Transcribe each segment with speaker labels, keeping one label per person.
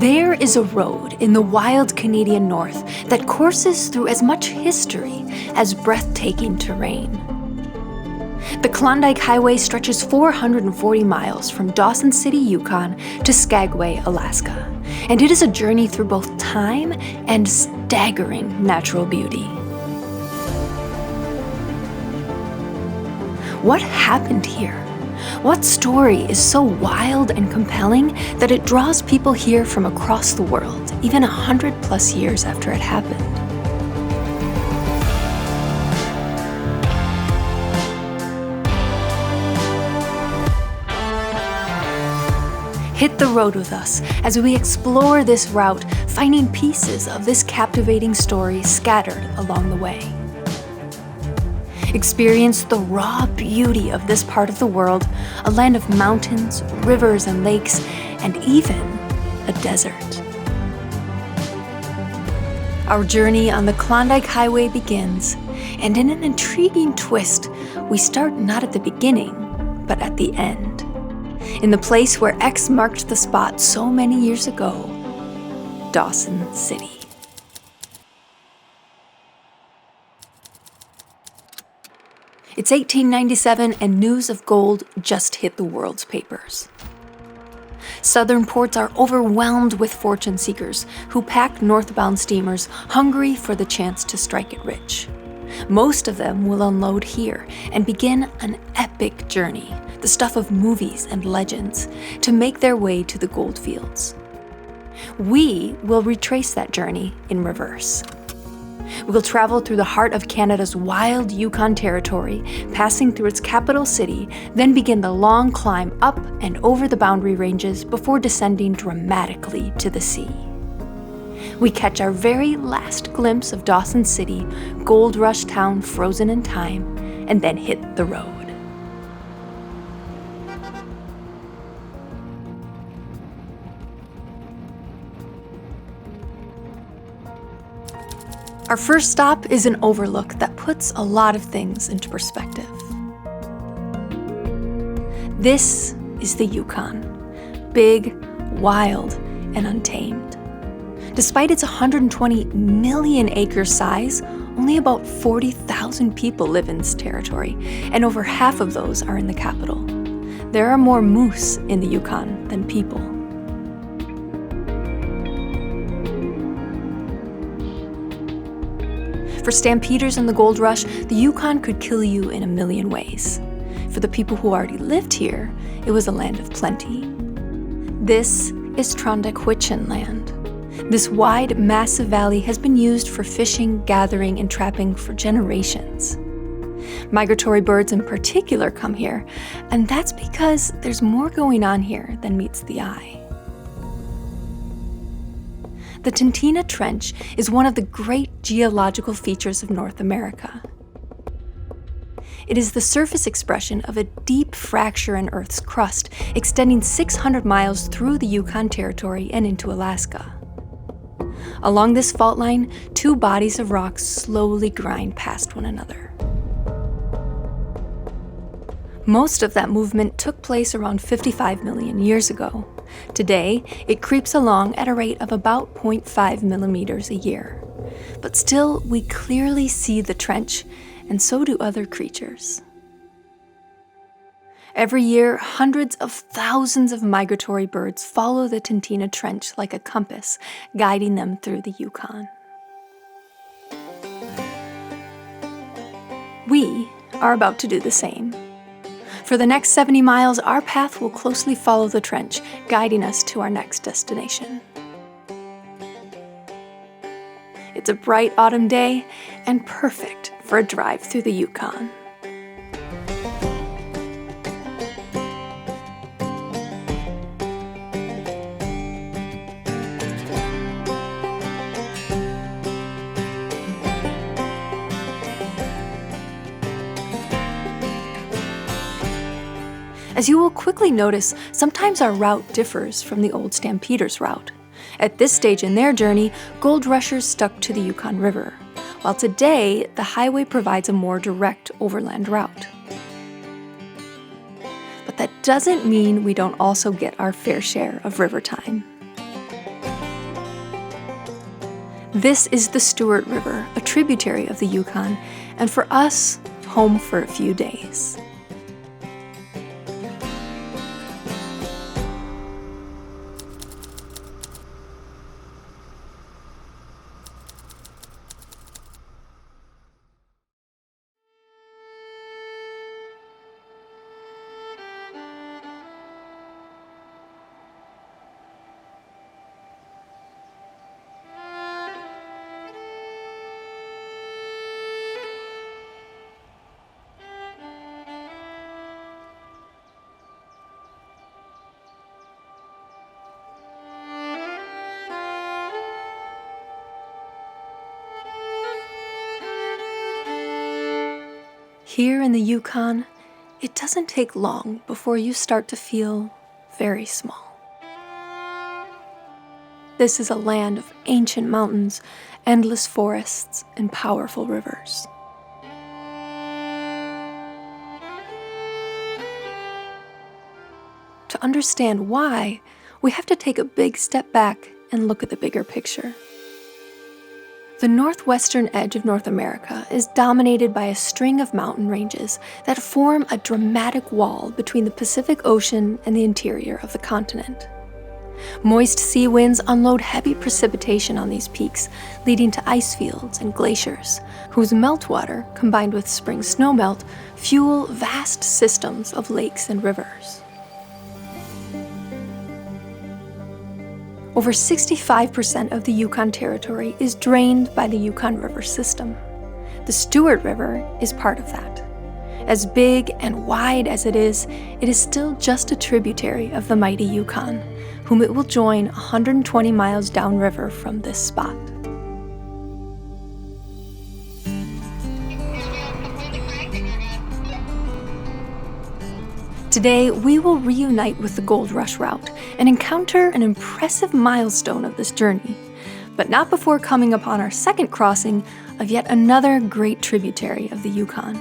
Speaker 1: There is a road in the wild Canadian North that courses through as much history as breathtaking terrain. The Klondike Highway stretches 440 miles from Dawson City, Yukon to Skagway, Alaska, and it is a journey through both time and staggering natural beauty. What happened here? What story is so wild and compelling that it draws people here from across the world, even 100+ years after it happened? Hit the road with us as we explore this route, finding pieces of this captivating story scattered along the way. Experience the raw beauty of this part of the world, a land of mountains, rivers, and lakes, and even a desert. Our journey on the Klondike Highway begins, and in an intriguing twist, we start not at the beginning, but at the end. In the place where X marked the spot so many years ago, Dawson City. It's 1897 and news of gold just hit the world's papers. Southern ports are overwhelmed with fortune seekers who pack northbound steamers hungry for the chance to strike it rich. Most of them will unload here and begin an epic journey, the stuff of movies and legends, to make their way to the gold fields. We will retrace that journey in reverse. We'll travel through the heart of Canada's wild Yukon territory, passing through its capital city, then begin the long climb up and over the boundary ranges before descending dramatically to the sea. We catch our very last glimpse of Dawson City, gold rush town frozen in time, and then hit the road. Our first stop is an overlook that puts a lot of things into perspective. This is the Yukon, big, wild, and untamed. Despite its 120 million acre size, only about 40,000 people live in this territory, and over half of those are in the capital. There are more moose in the Yukon than people. For stampeders in the gold rush, the Yukon could kill you in a million ways. For the people who already lived here, it was a land of plenty. This is Trondikhuichin land. This wide, massive valley has been used for fishing, gathering, and trapping for generations. Migratory birds in particular come here, and that's because there's more going on here than meets the eye. The Tintina Trench is one of the great geological features of North America. It is the surface expression of a deep fracture in Earth's crust, extending 600 miles through the Yukon Territory and into Alaska. Along this fault line, two bodies of rock slowly grind past one another. Most of that movement took place around 55 million years ago. Today, it creeps along at a rate of about 0.5 millimeters a year. But still, we clearly see the trench, and so do other creatures. Every year, hundreds of thousands of migratory birds follow the Tintina Trench like a compass, guiding them through the Yukon. We are about to do the same. For the next 70 miles, our path will closely follow the trench, guiding us to our next destination. It's a bright autumn day and perfect for a drive through the Yukon. As you will quickly notice, sometimes our route differs from the old stampeders' route. At this stage in their journey, gold rushers stuck to the Yukon River, while today the highway provides a more direct overland route. But that doesn't mean we don't also get our fair share of river time. This is the Stewart River, a tributary of the Yukon, and for us, home for a few days. Here in the Yukon, it doesn't take long before you start to feel very small. This is a land of ancient mountains, endless forests, and powerful rivers. To understand why, we have to take a big step back and look at the bigger picture. The northwestern edge of North America is dominated by a string of mountain ranges that form a dramatic wall between the Pacific Ocean and the interior of the continent. Moist sea winds unload heavy precipitation on these peaks, leading to ice fields and glaciers, whose meltwater, combined with spring snowmelt, fuel vast systems of lakes and rivers. Over 65% of the Yukon Territory is drained by the Yukon River system. The Stewart River is part of that. As big and wide as it is still just a tributary of the mighty Yukon, whom it will join 120 miles downriver from this spot. Today, we will reunite with the Gold Rush route and encounter an impressive milestone of this journey, but not before coming upon our second crossing of yet another great tributary of the Yukon.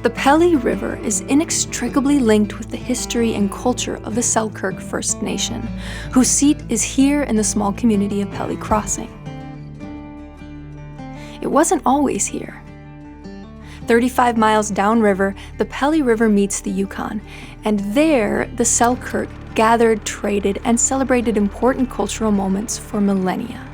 Speaker 1: The Pelly River is inextricably linked with the history and culture of the Selkirk First Nation, whose seat is here in the small community of Pelly Crossing. It wasn't always here. 35 miles downriver, the Pelly River meets the Yukon, and there the Selkirk gathered, traded, and celebrated important cultural moments for millennia.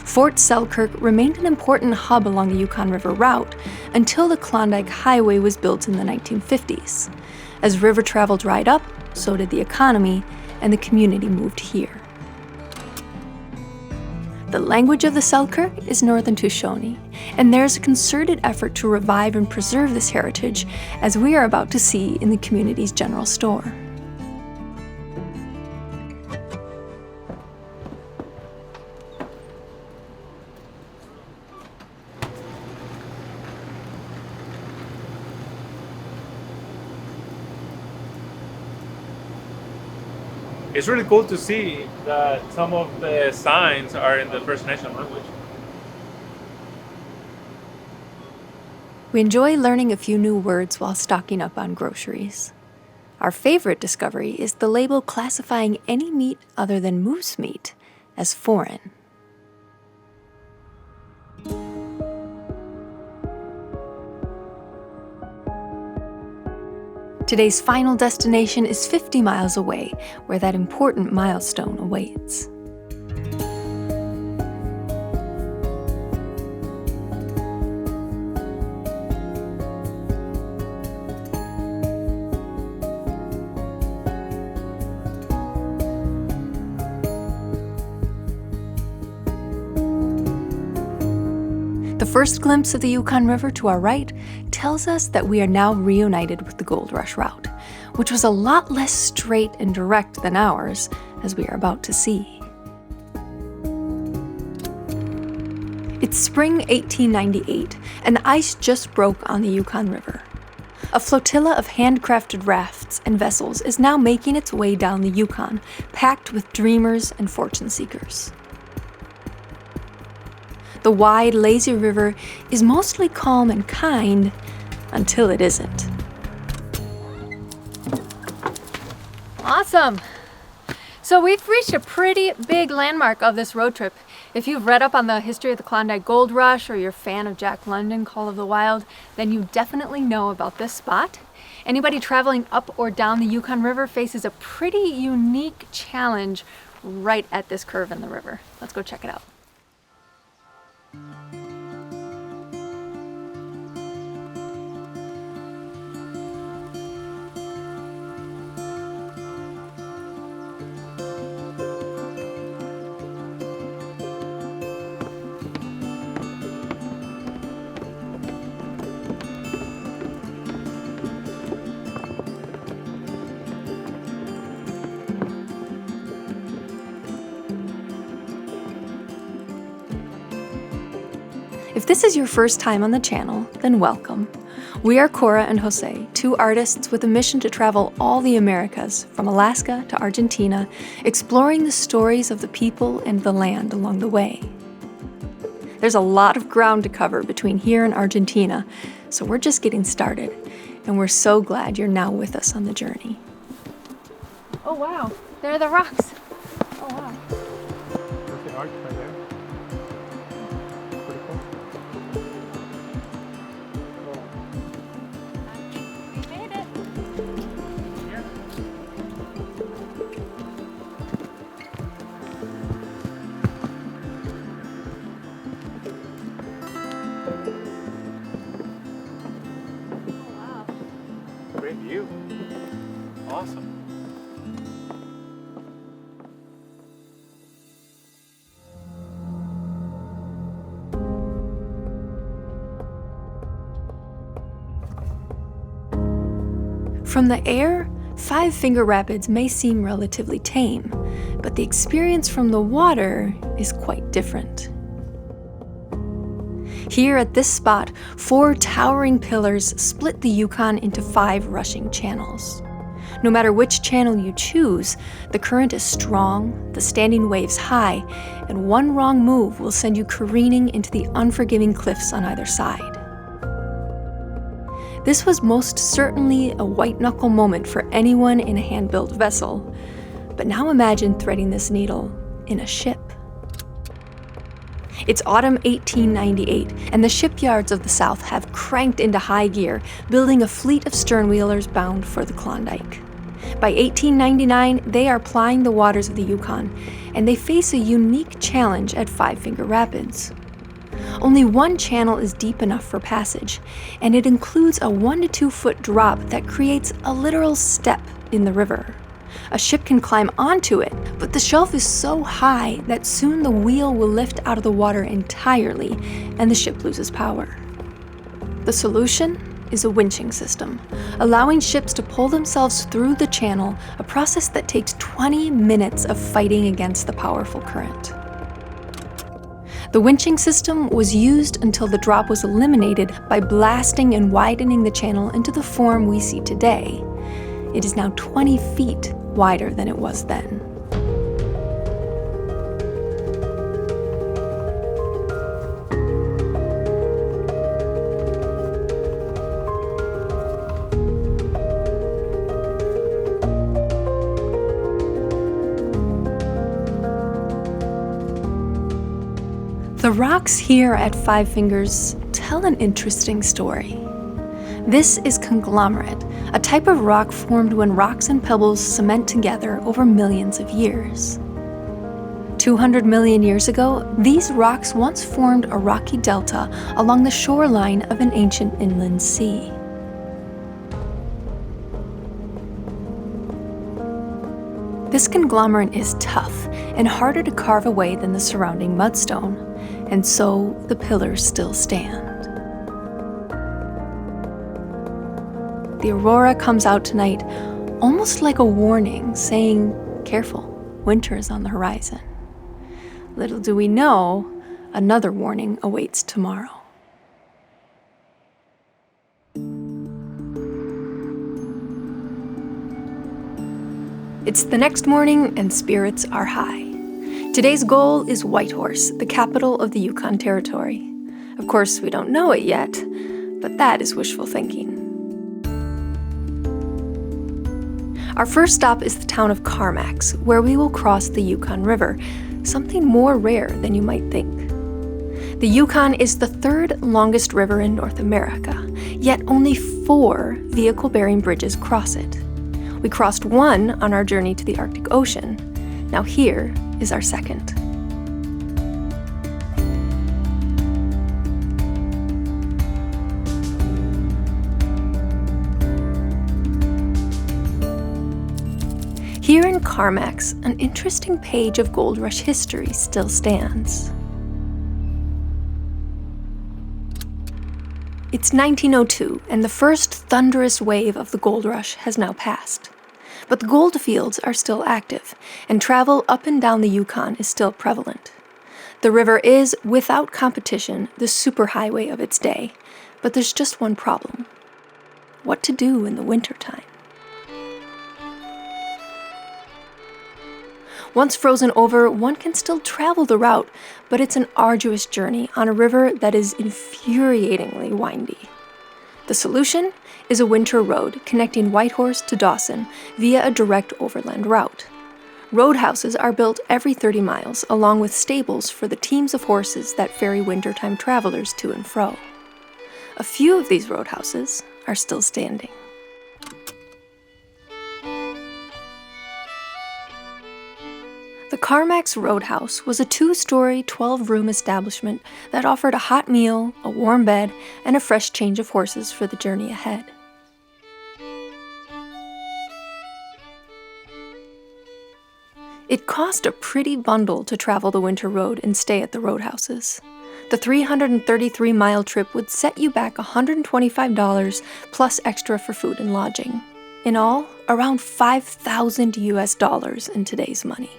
Speaker 1: Fort Selkirk remained an important hub along the Yukon River route until the Klondike Highway was built in the 1950s. As river travel dried up, so did the economy, and the community moved here. The language of the Selkirk is Northern Tushone, and there's a concerted effort to revive and preserve this heritage, as we are about to see in the community's general store.
Speaker 2: It's really cool to see that some of the signs are in the First Nation language.
Speaker 1: We enjoy learning a few new words while stocking up on groceries. Our favorite discovery is the label classifying any meat other than moose meat as foreign. Today's final destination is 50 miles away, where that important milestone awaits. The first glimpse of the Yukon River to our right tells us that we are now reunited with the Gold Rush route, which was a lot less straight and direct than ours, as we are about to see. It's spring 1898, and the ice just broke on the Yukon River. A flotilla of handcrafted rafts and vessels is now making its way down the Yukon, packed with dreamers and fortune seekers. The wide, lazy river is mostly calm and kind, until it isn't.
Speaker 3: Awesome. So we've reached a pretty big landmark of this road trip. If you've read up on the history of the Klondike Gold Rush or you're a fan of Jack London, Call of the Wild, then you definitely know about this spot. Anybody traveling up or down the Yukon River faces a pretty unique challenge right at this curve in the river. Let's go check it out.
Speaker 1: If this is your first time on the channel, then welcome. We are Cora and Jose, two artists with a mission to travel all the Americas, from Alaska to Argentina, exploring the stories of the people and the land along the way. There's a lot of ground to cover between here and Argentina, so we're just getting started, and we're so glad you're now with us on the journey.
Speaker 3: Oh wow, there are the rocks. Oh wow.
Speaker 2: There's the arch right there. Pretty cool.
Speaker 3: We made it.
Speaker 2: Yeah.
Speaker 3: Oh wow.
Speaker 2: Great view. Awesome.
Speaker 1: From the air, Five Finger Rapids may seem relatively tame, but the experience from the water is quite different. Here at this spot, 4 towering pillars split the Yukon into 5 rushing channels. No matter which channel you choose, the current is strong, the standing waves high, and one wrong move will send you careening into the unforgiving cliffs on either side. This was most certainly a white-knuckle moment for anyone in a hand-built vessel. But now imagine threading this needle in a ship. It's autumn 1898, and the shipyards of the South have cranked into high gear, building a fleet of sternwheelers bound for the Klondike. By 1899, they are plying the waters of the Yukon, and they face a unique challenge at Five Finger Rapids. Only one channel is deep enough for passage, and it includes a 1 to 2 foot drop that creates a literal step in the river. A ship can climb onto it, but the shelf is so high that soon the wheel will lift out of the water entirely, and the ship loses power. The solution is a winching system, allowing ships to pull themselves through the channel, a process that takes 20 minutes of fighting against the powerful current. The winching system was used until the drop was eliminated by blasting and widening the channel into the form we see today. It is now 20 feet wider than it was then. The rocks here at Five Fingers tell an interesting story. This is conglomerate, a type of rock formed when rocks and pebbles cement together over millions of years. 200 million years ago, these rocks once formed a rocky delta along the shoreline of an ancient inland sea. This conglomerate is tough and harder to carve away than the surrounding mudstone, and so the pillars still stand. The aurora comes out tonight, almost like a warning, saying, "Careful, winter is on the horizon." Little do we know, another warning awaits tomorrow. It's the next morning and spirits are high. Today's goal is Whitehorse, the capital of the Yukon Territory. Of course, we don't know it yet, but that is wishful thinking. Our first stop is the town of Carmacks, where we will cross the Yukon River, something more rare than you might think. The Yukon is the third longest river in North America, yet only 4 vehicle-bearing bridges cross it. We crossed one on our journey to the Arctic Ocean. Now here is our second. Here in Carmacks, an interesting page of Gold Rush history still stands. It's 1902, and the first thunderous wave of the gold rush has now passed. But the gold fields are still active, and travel up and down the Yukon is still prevalent. The river is, without competition, the superhighway of its day, but there's just one problem. What to do in the wintertime? Once frozen over, one can still travel the route, but it's an arduous journey on a river that is infuriatingly windy. The solution is a winter road connecting Whitehorse to Dawson via a direct overland route. Roadhouses are built every 30 miles, along with stables for the teams of horses that ferry wintertime travelers to and fro. A few of these roadhouses are still standing. The Carmacks Roadhouse was a 2-story, 12-room establishment that offered a hot meal, a warm bed, and a fresh change of horses for the journey ahead. It cost a pretty bundle to travel the winter road and stay at the roadhouses. The 333-mile trip would set you back $125 plus extra for food and lodging. In all, around $5,000 US in today's money.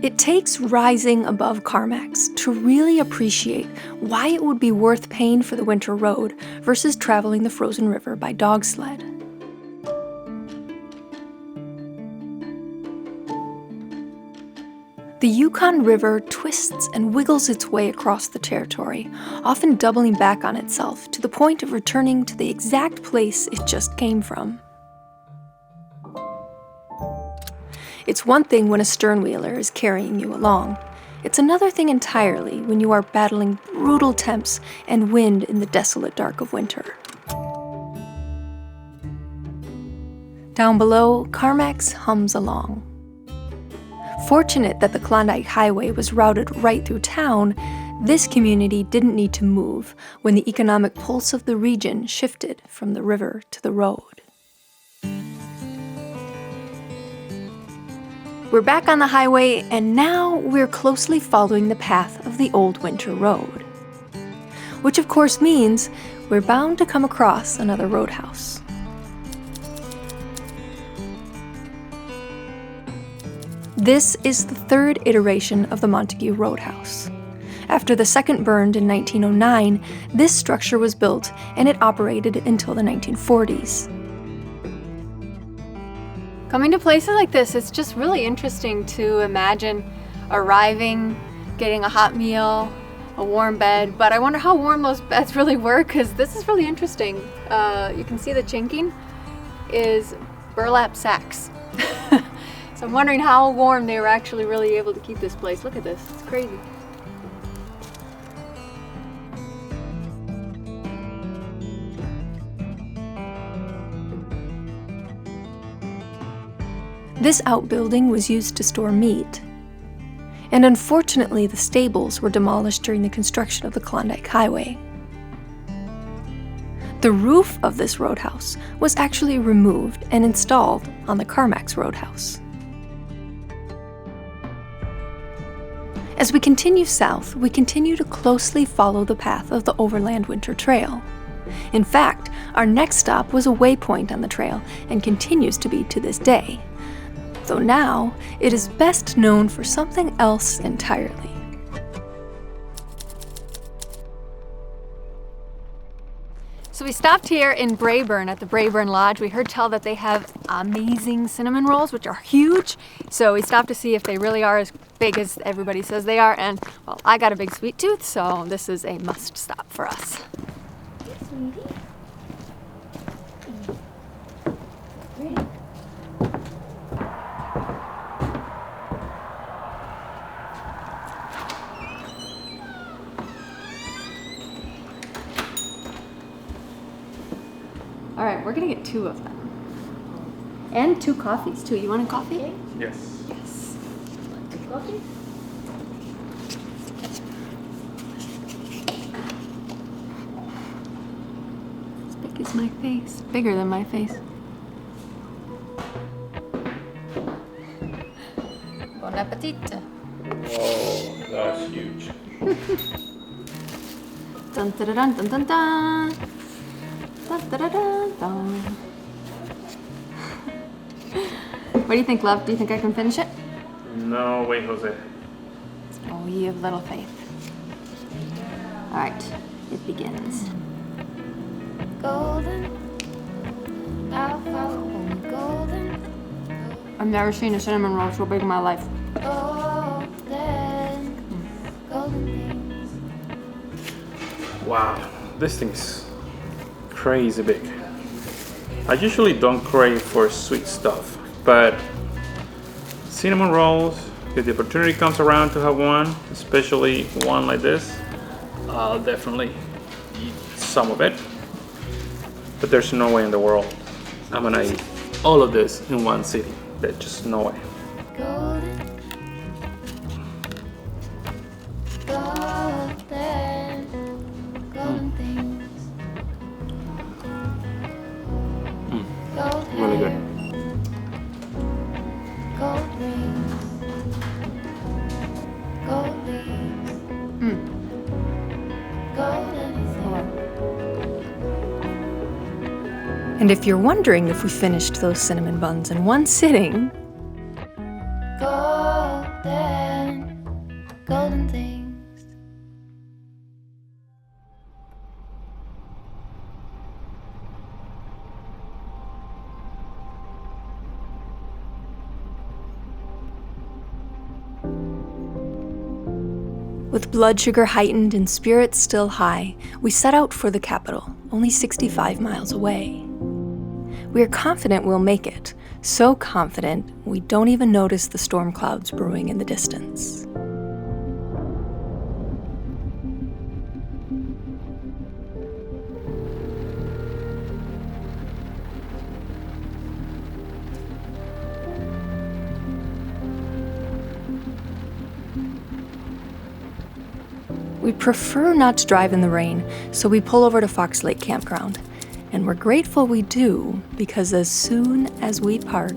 Speaker 1: It takes rising above Carmacks to really appreciate why it would be worth paying for the winter road versus traveling the frozen river by dog sled. The Yukon River twists and wiggles its way across the territory, often doubling back on itself to the point of returning to the exact place it just came from. It's one thing when a sternwheeler is carrying you along. It's another thing entirely when you are battling brutal temps and wind in the desolate dark of winter. Down below, Carmacks hums along. Fortunate that the Klondike Highway was routed right through town, this community didn't need to move when the economic pulse of the region shifted from the river to the road. We're back on the highway, and now we're closely following the path of the old winter road. Which of course means we're bound to come across another roadhouse. This is the third iteration of the Montague Roadhouse. After the second burned in 1909, this structure was built and it operated until the 1940s.
Speaker 3: Coming to places like this, it's just really interesting to imagine arriving, getting a hot meal, a warm bed, but I wonder how warm those beds really were, because this is really interesting. You can see the chinking is burlap sacks. So I'm wondering how warm they were actually really able to keep this place. Look at this, it's crazy.
Speaker 1: This outbuilding was used to store meat. And unfortunately, the stables were demolished during the construction of the Klondike Highway. The roof of this roadhouse was actually removed and installed on the Carmacks Roadhouse. As we continue south, we continue to closely follow the path of the Overland Winter Trail. In fact, our next stop was a waypoint on the trail and continues to be to this day. Though now, it is best known for something else entirely.
Speaker 3: So we stopped here in Braeburn at the Braeburn Lodge. We heard tell that they have amazing cinnamon rolls, which are huge. So we stopped to see if they really are as big as everybody says they are. And, well, I got a big sweet tooth, so this is a must stop for us.
Speaker 1: Sweetie. All right, we're gonna get 2 of them. And 2 coffees too. You want a coffee?
Speaker 2: Yes.
Speaker 1: Yes. Coffee? As big as my face. Bigger than my face. Bon appetit.
Speaker 2: Oh, that's huge.
Speaker 1: Dun dun dun dun dun dun. Dun, dun, dun, dun, dun. What do you think, love? Do you think I can finish it?
Speaker 2: No way, Jose.
Speaker 1: Oh, you have little faith. All right, it begins.
Speaker 4: Golden, I'll follow only golden,
Speaker 1: I've never seen a cinnamon roll so big in my life.
Speaker 4: golden, golden things.
Speaker 2: Wow, this thing's crazy big. I usually don't crave for sweet stuff, but cinnamon rolls, if the opportunity comes around to have one, especially one like this, I'll definitely eat some of it. But there's no way in the world I'm gonna eat all of this in one sitting. There's just no way.
Speaker 4: Golden, golden, golden things. Gold
Speaker 2: Really good.
Speaker 4: hair, gold rings, gold leaves, gold anything.
Speaker 1: And if you're wondering if we finished those cinnamon buns in one sitting,
Speaker 4: Golden, golden things.
Speaker 1: with blood sugar heightened and spirits still high, we set out for the capital, only 65 miles away. We are confident we'll make it, so confident we don't even notice the storm clouds brewing in the distance. We prefer not to drive in the rain, so we pull over to Fox Lake Campground. And we're grateful we do, because as soon as we park,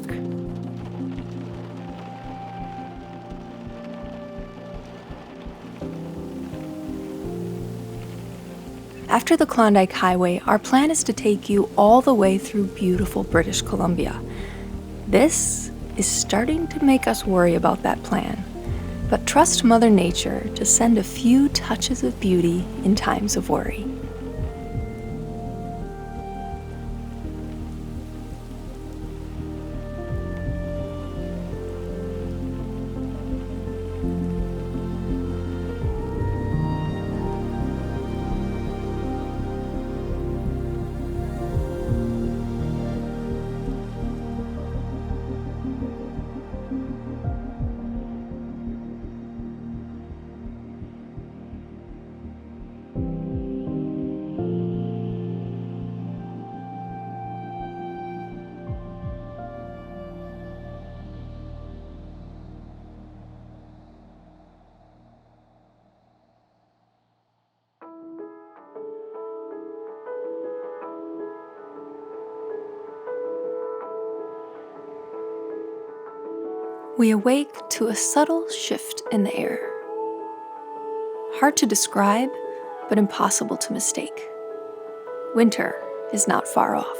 Speaker 1: after the Klondike Highway, our plan is to take you all the way through beautiful British Columbia. This is starting to make us worry about that plan. But trust Mother Nature to send a few touches of beauty in times of worry. We awake to a subtle shift in the air. Hard to describe, but impossible to mistake. Winter is not far off.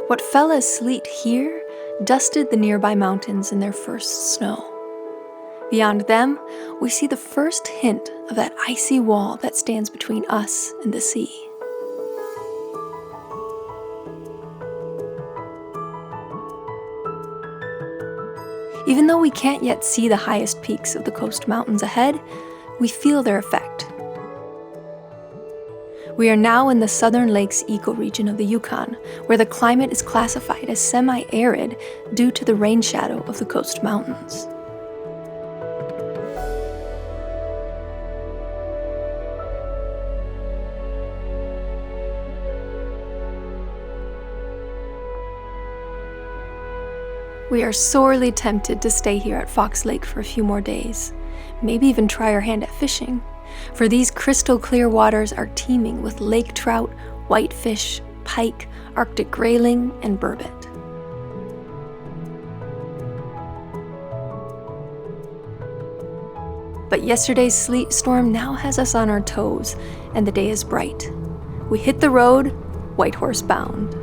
Speaker 1: What fell as sleet here dusted the nearby mountains in their first snow. Beyond them, we see the first hint of that icy wall that stands between us and the sea. Even though we can't yet see the highest peaks of the coast mountains ahead, we feel their effect. We are now in the Southern Lakes ecoregion of the Yukon, where the climate is classified as semi-arid due to the rain shadow of the coast mountains. We are sorely tempted to stay here at Fox Lake for a few more days, maybe even try our hand at fishing, for these crystal clear waters are teeming with lake trout, whitefish, pike, Arctic grayling, and burbot. But yesterday's sleet storm now has us on our toes, and the day is bright. We hit the road, Whitehorse bound.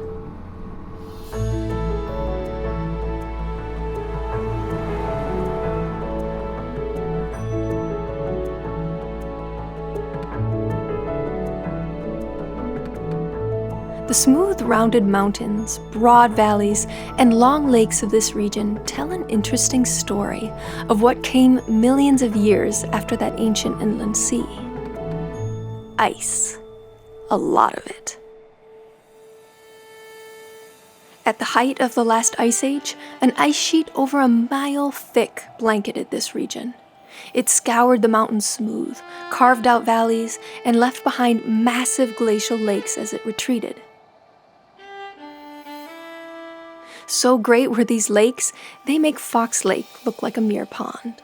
Speaker 1: The smooth, rounded mountains, broad valleys, and long lakes of this region tell an interesting story of what came millions of years after that ancient inland sea. Ice. A lot of it. At the height of the last ice age, an ice sheet over a mile thick blanketed this region. It scoured the mountains smooth, carved out valleys, and left behind massive glacial lakes as it retreated. So great were these lakes, they make Fox Lake look like a mere pond.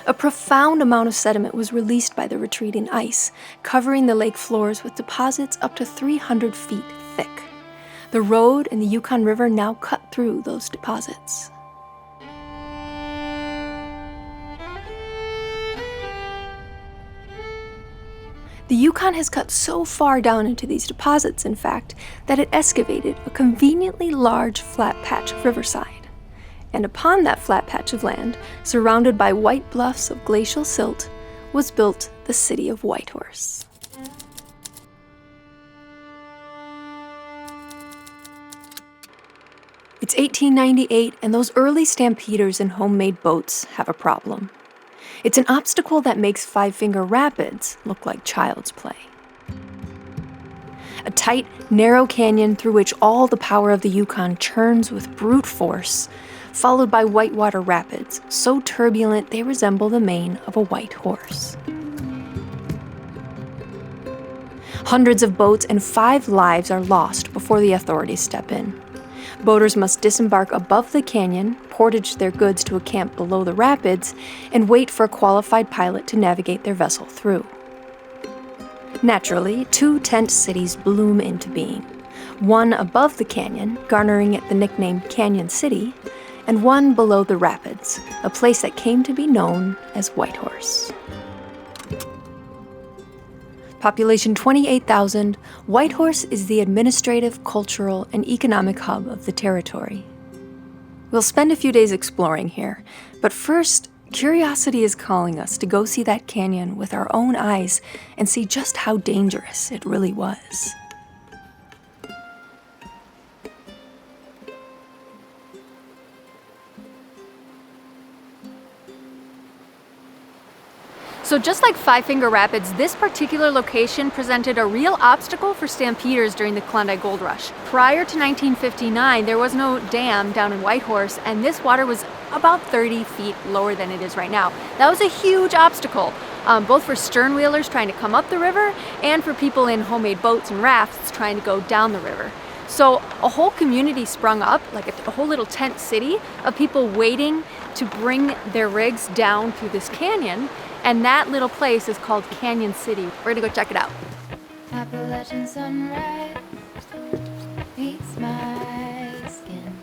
Speaker 1: A profound amount of sediment was released by the retreating ice, covering the lake floors with deposits up to 300 feet thick. The road and the Yukon River now cut through those deposits. The Yukon has cut so far down into these deposits, in fact, that it excavated a conveniently large flat patch of riverside. And upon that flat patch of land, surrounded by white bluffs of glacial silt, was built the city of Whitehorse. It's 1898, and those early stampeders and homemade boats have a problem. It's an obstacle that makes Five Finger Rapids look like child's play. A tight, narrow canyon through which all the power of the Yukon churns with brute force, followed by whitewater rapids, so turbulent they resemble the mane of a white horse. Hundreds of boats and 5 lives are lost before the authorities step in. Boaters must disembark above the canyon, portage their goods to a camp below the rapids, and wait for a qualified pilot to navigate their vessel through. Naturally, 2 tent cities bloom into being. One above the canyon, garnering it the nickname Canyon City, and one below the rapids, a place that came to be known as Whitehorse. Population 28,000, Whitehorse is the administrative, cultural, and economic hub of the territory. We'll spend a few days exploring here, but first, curiosity is calling us to go see that canyon with our own eyes and see just how dangerous it really was.
Speaker 3: So just like Five Finger Rapids, this particular location presented a real obstacle for stampeders during the Klondike Gold Rush. Prior to 1959, there was no dam down in Whitehorse, and this water was about 30 feet lower than it is right now. That was a huge obstacle, both for stern wheelers trying to come up the river and for people in homemade boats and rafts trying to go down the river. So a whole community sprung up, like a whole little tent city of people waiting to bring their rigs down through this canyon. And that little place is called Canyon City. We're gonna go check it out.
Speaker 4: Appalachian sunrise meets my skin.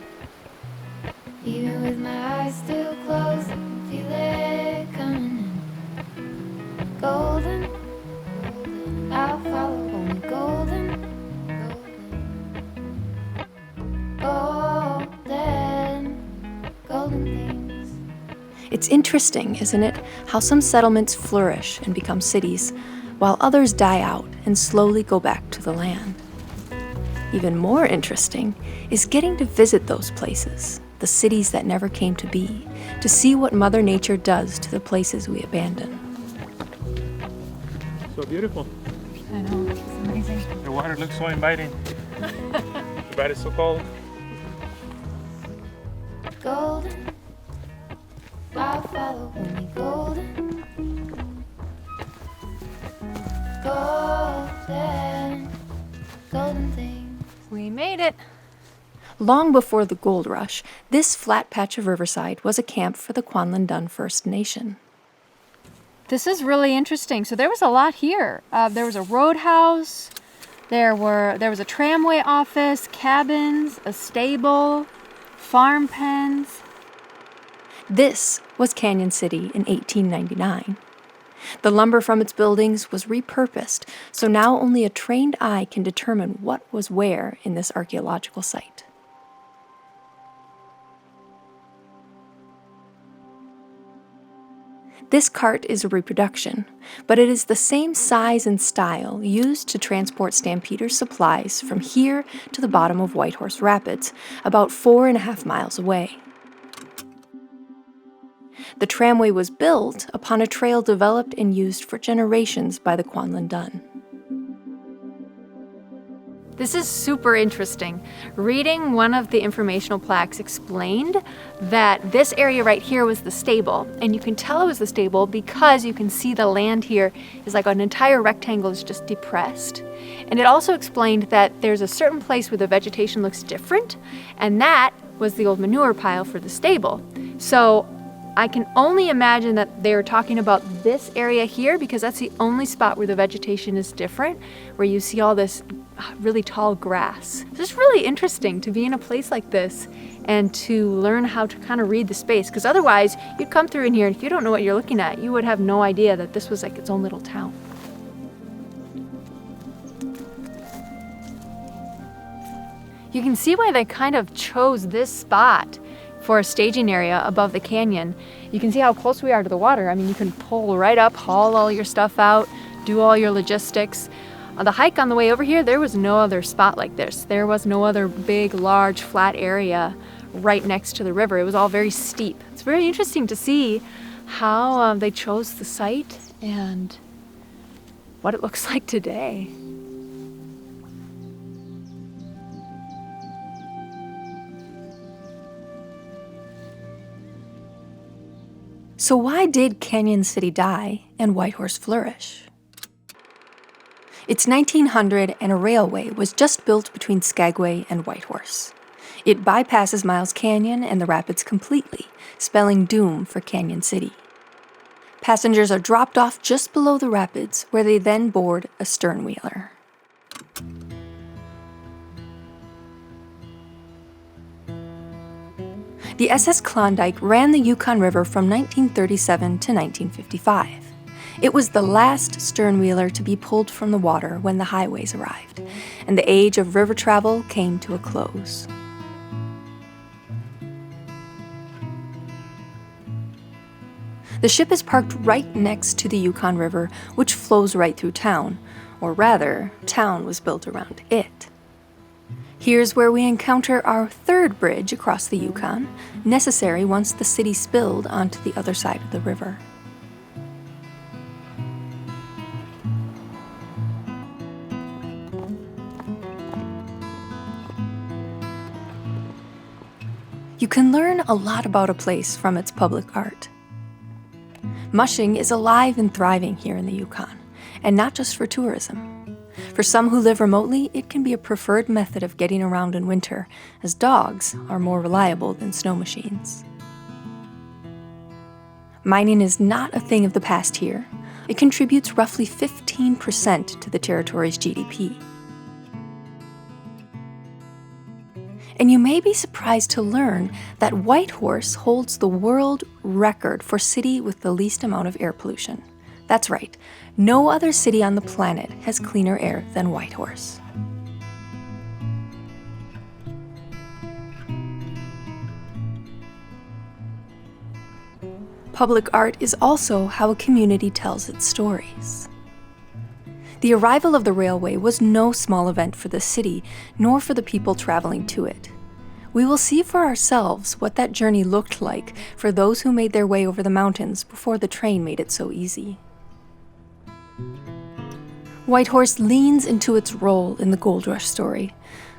Speaker 4: Even with my eyes still closed, I can feel it coming in. Golden, golden, I'll follow only golden, golden, golden, golden things.
Speaker 1: It's interesting, isn't it, how some settlements flourish and become cities, while others die out and slowly go back to the land. Even more interesting is getting to visit those places, the cities that never came to be, to see what Mother Nature does to the places we abandon.
Speaker 2: So beautiful.
Speaker 3: I know, it's amazing.
Speaker 2: The water looks so inviting. But it's so cold.
Speaker 4: Golden, I'll follow only golden, golden, golden things.
Speaker 3: We made it.
Speaker 1: Long before the gold rush, this flat patch of riverside was a camp for the Kwanlundun First Nation.
Speaker 3: This is really interesting. So there was a lot here. There was a roadhouse, there was a tramway office, cabins, a stable, farm pens.
Speaker 1: This was Canyon City in 1899. The lumber from its buildings was repurposed, so now only a trained eye can determine what was where in this archaeological site. This cart is a reproduction, but it is the same size and style used to transport stampeders' supplies from here to the bottom of Whitehorse Rapids, about 4.5 miles away. The tramway was built upon a trail developed and used for generations by the Kwanlundun.
Speaker 3: This is super interesting. Reading one of the informational plaques explained that this area right here was the stable, and you can tell it was the stable because you can see the land here is like an entire rectangle is just depressed. And it also explained that there's a certain place where the vegetation looks different, and that was the old manure pile for the stable. So I can only imagine that they're talking about this area here because that's the only spot where the vegetation is different, where you see all this really tall grass. It's just really interesting to be in a place like this and to learn how to kind of read the space, because otherwise you'd come through in here and if you don't know what you're looking at, you would have no idea that this was like its own little town. You can see why they kind of chose this spot for a staging area above the canyon. You can see how close we are to the water. I mean, you can pull right up, haul all your stuff out, do all your logistics. On the hike on the way over here, there was no other spot like this. There was no other big, large, flat area right next to the river. It was all very steep. It's very interesting to see how they chose the site and what it looks like today.
Speaker 1: So why did Canyon City die and Whitehorse flourish? It's 1900 and a railway was just built between Skagway and Whitehorse. It bypasses Miles Canyon and the rapids completely, spelling doom for Canyon City. Passengers are dropped off just below the rapids, where they then board a sternwheeler. The SS Klondike ran the Yukon River from 1937 to 1955. It was the last sternwheeler to be pulled from the water when the highways arrived, and the age of river travel came to a close. The ship is parked right next to the Yukon River, which flows right through town, or rather, town was built around it. Here's where we encounter our third bridge across the Yukon, necessary once the city spilled onto the other side of the river. You can learn a lot about a place from its public art. Mushing is alive and thriving here in the Yukon, and not just for tourism. For some who live remotely, it can be a preferred method of getting around in winter, as dogs are more reliable than snow machines. Mining is not a thing of the past here. It contributes roughly 15% to the territory's GDP. And you may be surprised to learn that Whitehorse holds the world record for city with the least amount of air pollution. That's right, no other city on the planet has cleaner air than Whitehorse. Public art is also how a community tells its stories. The arrival of the railway was no small event for the city, nor for the people traveling to it. We will see for ourselves what that journey looked like for those who made their way over the mountains before the train made it so easy. Whitehorse leans into its role in the gold rush story,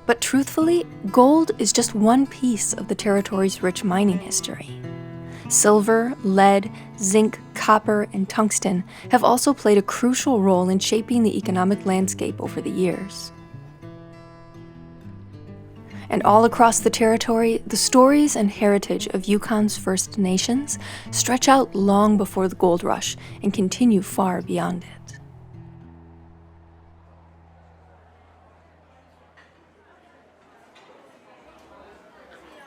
Speaker 1: but truthfully, gold is just one piece of the territory's rich mining history. Silver, lead, zinc, copper, and tungsten have also played a crucial role in shaping the economic landscape over the years. And all across the territory, the stories and heritage of Yukon's First Nations stretch out long before the gold rush and continue far beyond it.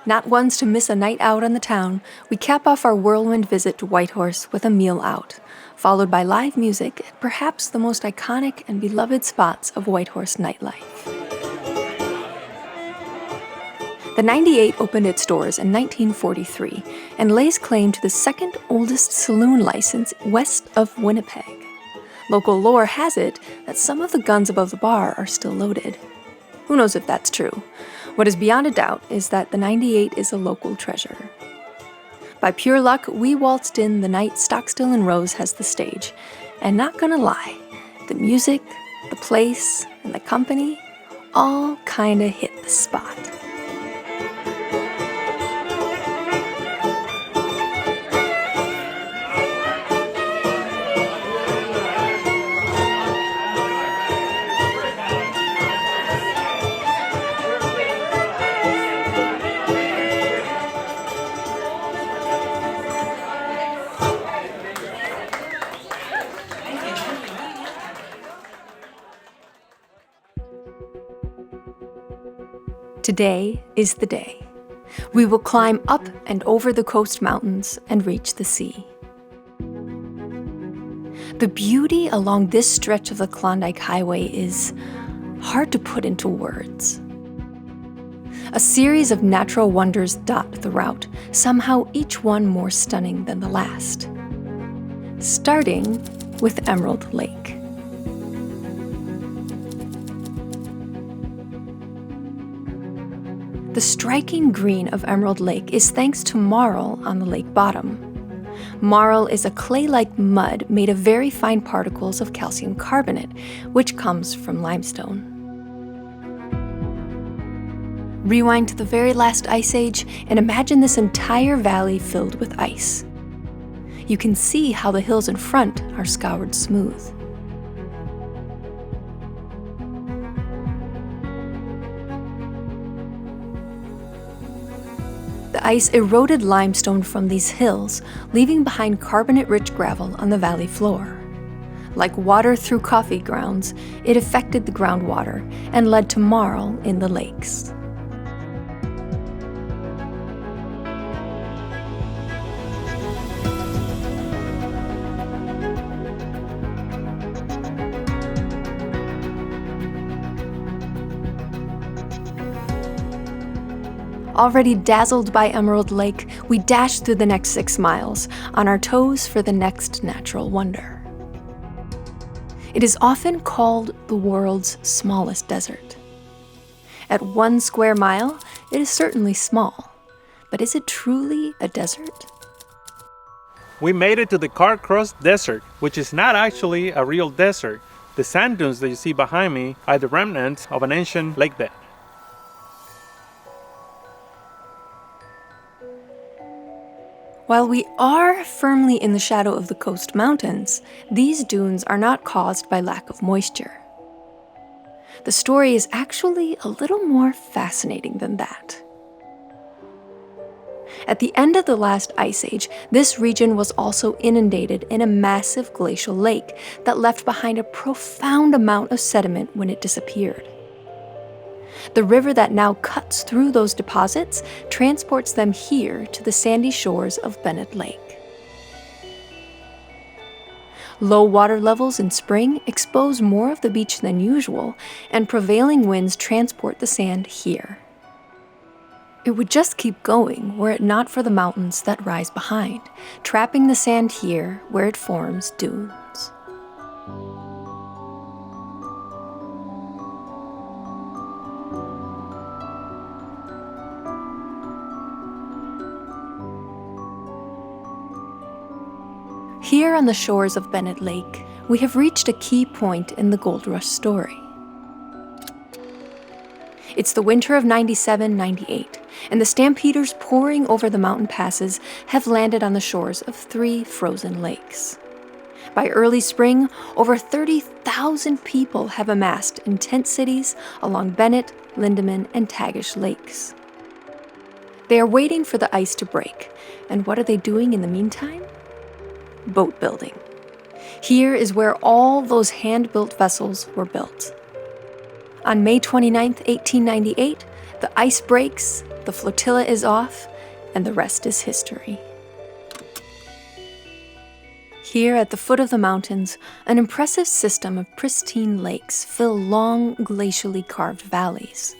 Speaker 1: Not ones to miss a night out on the town, we cap off our whirlwind visit to Whitehorse with a meal out, followed by live music at perhaps the most iconic and beloved spots of Whitehorse nightlife. The 98 opened its doors in 1943 and lays claim to the second oldest saloon license west of Winnipeg. Local lore has it that some of the guns above the bar are still loaded. Who knows if that's true? What is beyond a doubt is that the 98 is a local treasure. By pure luck, we waltzed in the night Stockstill and Rose has the stage, and not gonna lie, the music, the place, and the company all kinda hit the spot. Today is the day. We will climb up and over the coast mountains and reach the sea. The beauty along this stretch of the Klondike Highway is hard to put into words. A series of natural wonders dot the route, somehow each one more stunning than the last. Starting with Emerald Lake. The striking green of Emerald Lake is thanks to marl on the lake bottom. Marl is a clay-like mud made of very fine particles of calcium carbonate, which comes from limestone. Rewind to the very last ice age and imagine this entire valley filled with ice. You can see how the hills in front are scoured smooth. The ice eroded limestone from these hills, leaving behind carbonate-rich gravel on the valley floor. Like water through coffee grounds, it affected the groundwater and led to marl in the lakes. Already dazzled by Emerald Lake, we dash through the next 6 miles, on our toes for the next natural wonder. It is often called the world's smallest desert. At 1 square mile, it is certainly small, but is it truly a desert?
Speaker 2: We made it to the Carcross Desert, which is not actually a real desert. The sand dunes that you see behind me are the remnants of an ancient lake bed.
Speaker 1: While we are firmly in the shadow of the coast mountains, these dunes are not caused by lack of moisture. The story is actually a little more fascinating than that. At the end of the last ice age, this region was also inundated in a massive glacial lake that left behind a profound amount of sediment when it disappeared. The river that now cuts through those deposits transports them here to the sandy shores of Bennett Lake. Low water levels in spring expose more of the beach than usual, and prevailing winds transport the sand here. It would just keep going were it not for the mountains that rise behind, trapping the sand here where it forms dunes. Here on the shores of Bennett Lake, we have reached a key point in the Gold Rush story. It's the winter of 97-98, and the stampeders pouring over the mountain passes have landed on the shores of 3 frozen lakes. By early spring, over 30,000 people have amassed in tent cities along Bennett, Lindeman, and Tagish lakes. They are waiting for the ice to break, and what are they doing in the meantime? Boat building. Here is where all those hand-built vessels were built. On May 29, 1898, the ice breaks, the flotilla is off, and the rest is history. Here at the foot of the mountains, an impressive system of pristine lakes fill long, glacially carved valleys.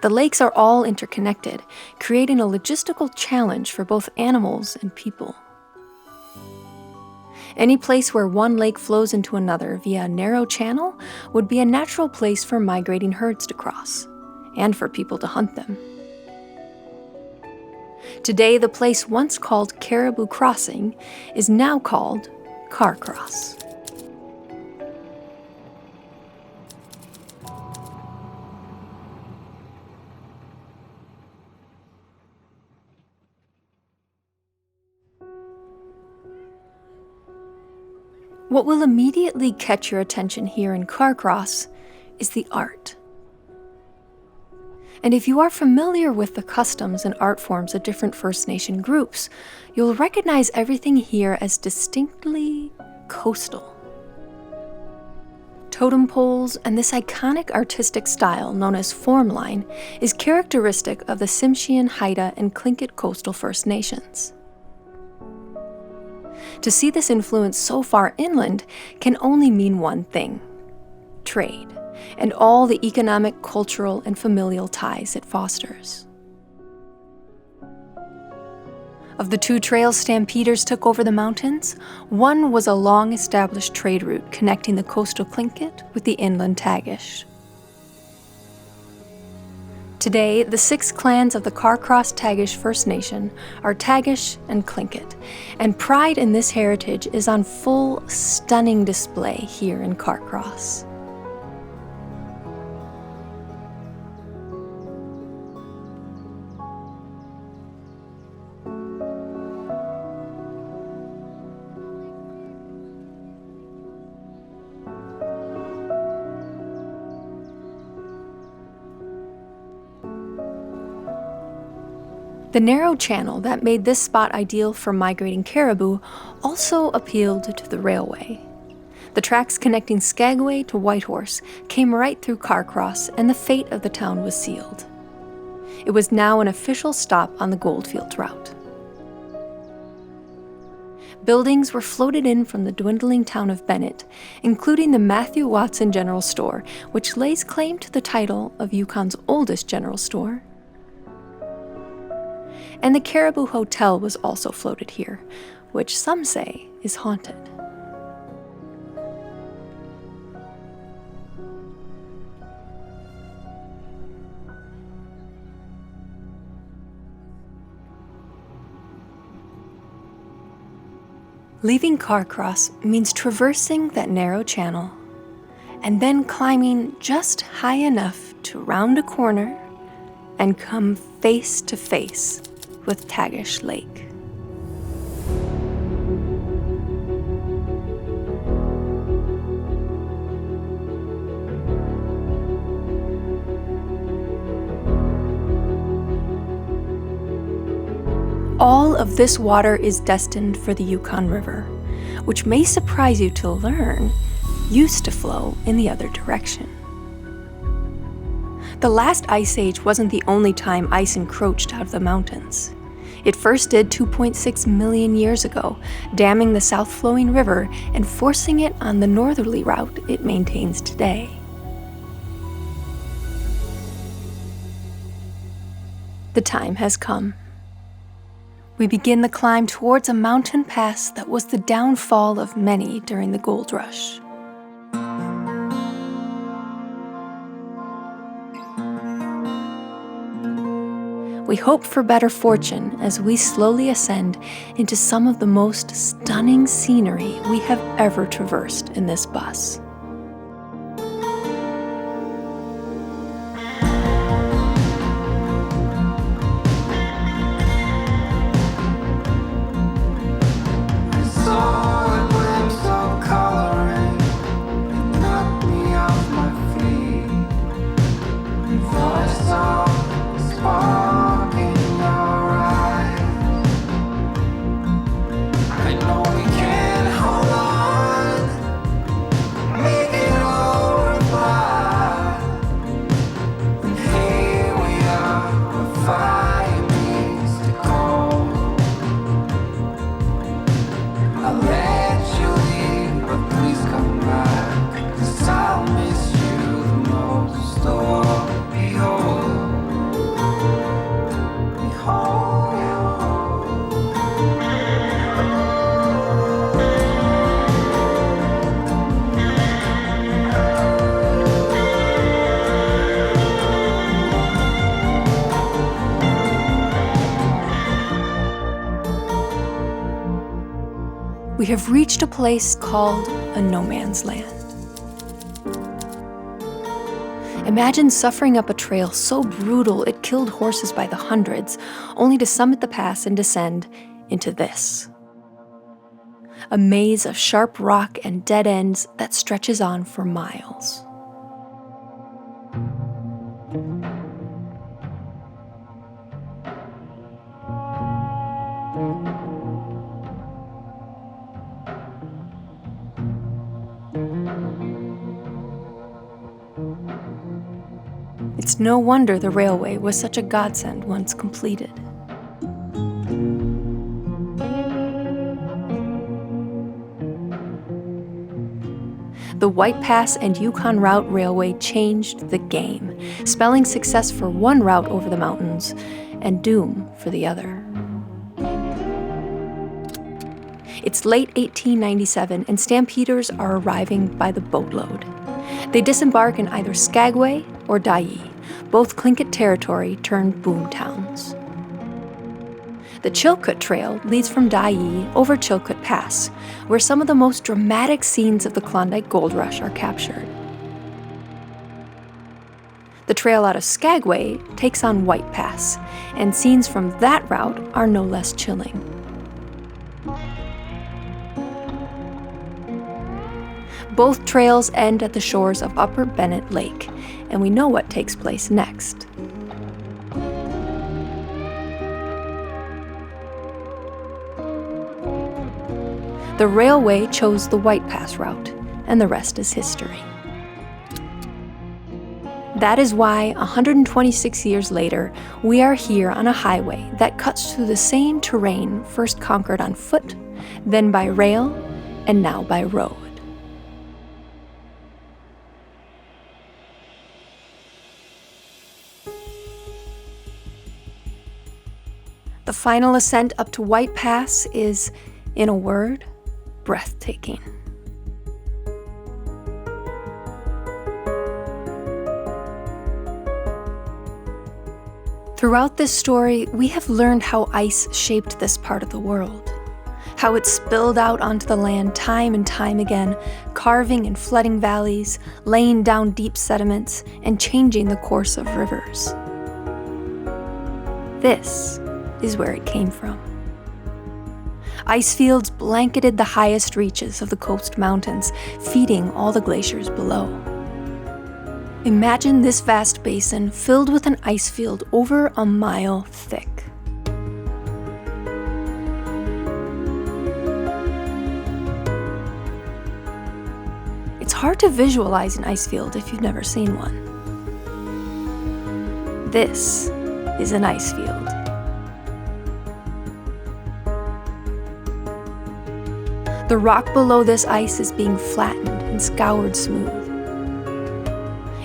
Speaker 1: The lakes are all interconnected, creating a logistical challenge for both animals and people. Any place where one lake flows into another via a narrow channel would be a natural place for migrating herds to cross, and for people to hunt them. Today, the place once called Caribou Crossing is now called Carcross. What will immediately catch your attention here in Carcross is the art. And if you are familiar with the customs and art forms of different First Nation groups, you'll recognize everything here as distinctly coastal. Totem poles and this iconic artistic style known as formline is characteristic of the Tsimshian, Haida, and Tlingit coastal First Nations. To see this influence so far inland can only mean one thing: trade, and all the economic, cultural, and familial ties it fosters. Of the 2 trails stampeders took over the mountains, one was a long-established trade route connecting the coastal Tlingit with the inland Tagish. Today, the 6 clans of the Carcross Tagish First Nation are Tagish and Tlingit, and pride in this heritage is on full, stunning display here in Carcross. The narrow channel that made this spot ideal for migrating caribou also appealed to the railway. The tracks connecting Skagway to Whitehorse came right through Carcross, and the fate of the town was sealed. It was now an official stop on the Goldfields route. Buildings were floated in from the dwindling town of Bennett, including the Matthew Watson General Store, which lays claim to the title of Yukon's oldest general store. And the Caribou Hotel was also floated here, which some say is haunted. Leaving Carcross means traversing that narrow channel and then climbing just high enough to round a corner and come face to face with Tagish Lake. All of this water is destined for the Yukon River, which may surprise you to learn used to flow in the other direction. The last ice age wasn't the only time ice encroached out of the mountains. It first did 2.6 million years ago, damming the south-flowing river and forcing it on the northerly route it maintains today. The time has come. We begin the climb towards a mountain pass that was the downfall of many during the gold rush. We hope for better fortune as we slowly ascend into some of the most stunning scenery we have ever traversed in this bus. We have reached a place called a no man's land. Imagine suffering up a trail so brutal it killed horses by the hundreds, only to summit the pass and descend into this. A maze of sharp rock and dead ends that stretches on for miles. It's no wonder the railway was such a godsend once completed. The White Pass and Yukon Route Railway changed the game, spelling success for one route over the mountains and doom for the other. It's late 1897 and stampeders are arriving by the boatload. They disembark in either Skagway or Dyea, both Tlingit territory turned boom towns. The Chilkoot Trail leads from Dyea over Chilkoot Pass, where some of the most dramatic scenes of the Klondike Gold Rush are captured. The trail out of Skagway takes on White Pass, and scenes from that route are no less chilling. Both trails end at the shores of Upper Bennett Lake, and we know what takes place next. The railway chose the White Pass route, and the rest is history. That is why, 126 years later, we are here on a highway that cuts through the same terrain first conquered on foot, then by rail, and now by road. The final ascent up to White Pass is, in a word, breathtaking. Throughout this story, we have learned how ice shaped this part of the world, how it spilled out onto the land time and time again, carving and flooding valleys, laying down deep sediments, and changing the course of rivers. This is where it came from. Ice fields blanketed the highest reaches of the coast mountains, feeding all the glaciers below. Imagine this vast basin filled with an ice field over a mile thick. hard to visualize an ice field if you've never seen one. This is an ice field. The rock below this ice is being flattened and scoured smooth.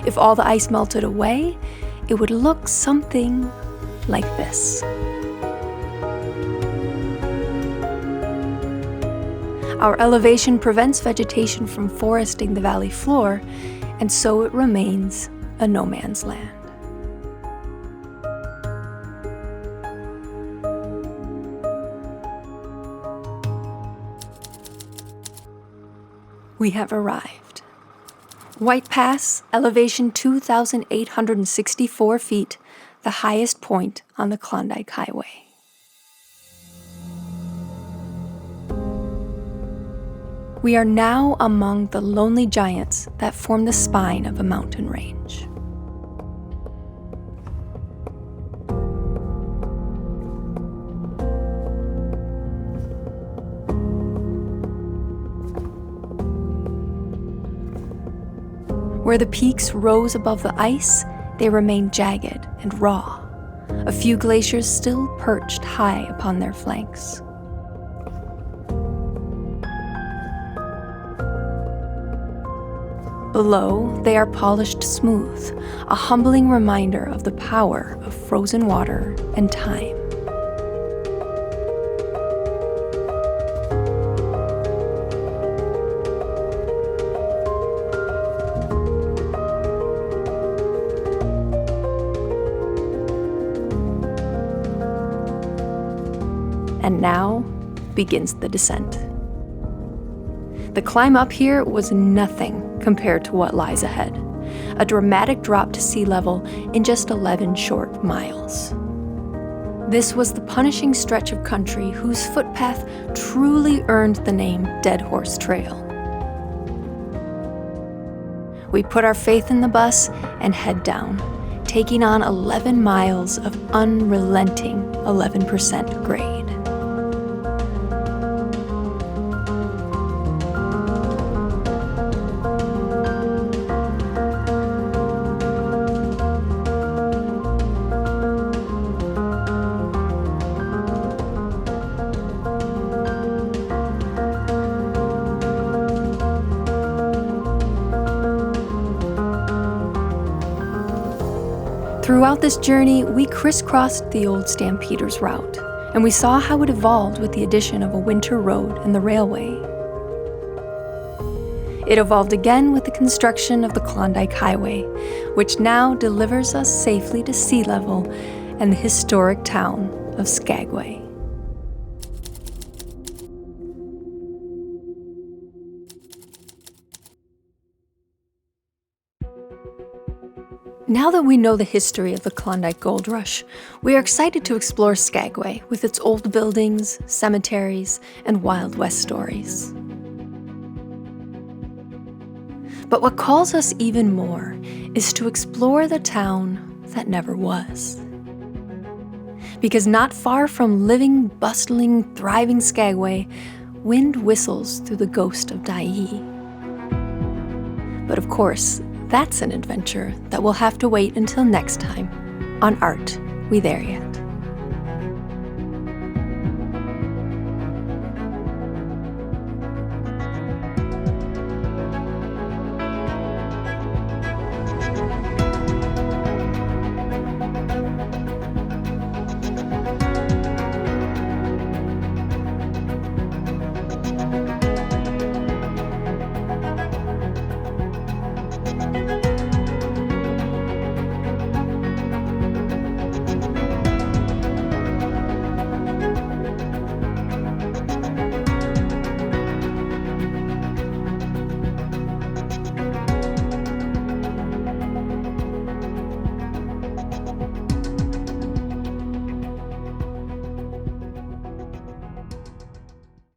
Speaker 1: If all the ice melted away, it would look something like this. Our elevation prevents vegetation from foresting the valley floor, and so it remains a no man's land. We have arrived. White Pass, elevation 2,864 feet, the highest point on the Klondike Highway. We are now among the lonely giants that form the spine of a mountain range. Where the peaks rose above the ice, they remained jagged and raw, a few glaciers still perched high upon their flanks. Below, they are polished smooth, a humbling reminder of the power of frozen water and time. And now begins the descent. The climb up here was nothing compared to what lies ahead, a dramatic drop to sea level in just 11 short miles. This was the punishing stretch of country whose footpath truly earned the name Dead Horse Trail. We put our faith in the bus and head down, taking on 11 miles of unrelenting 11% grade. Throughout this journey, we crisscrossed the old stampeders route, and we saw how it evolved with the addition of a winter road and the railway. It evolved again with the construction of the Klondike Highway, which now delivers us safely to sea level and the historic town of Skagway. Now that we know the history of the Klondike Gold Rush, we are excited to explore Skagway with its old buildings, cemeteries, and Wild West stories. But what calls us even more is to explore the town that never was. Because not far from living, bustling, thriving Skagway, wind whistles through the ghost of Dyea. But of course, that's an adventure that will have to wait until next time on Art We There Yet.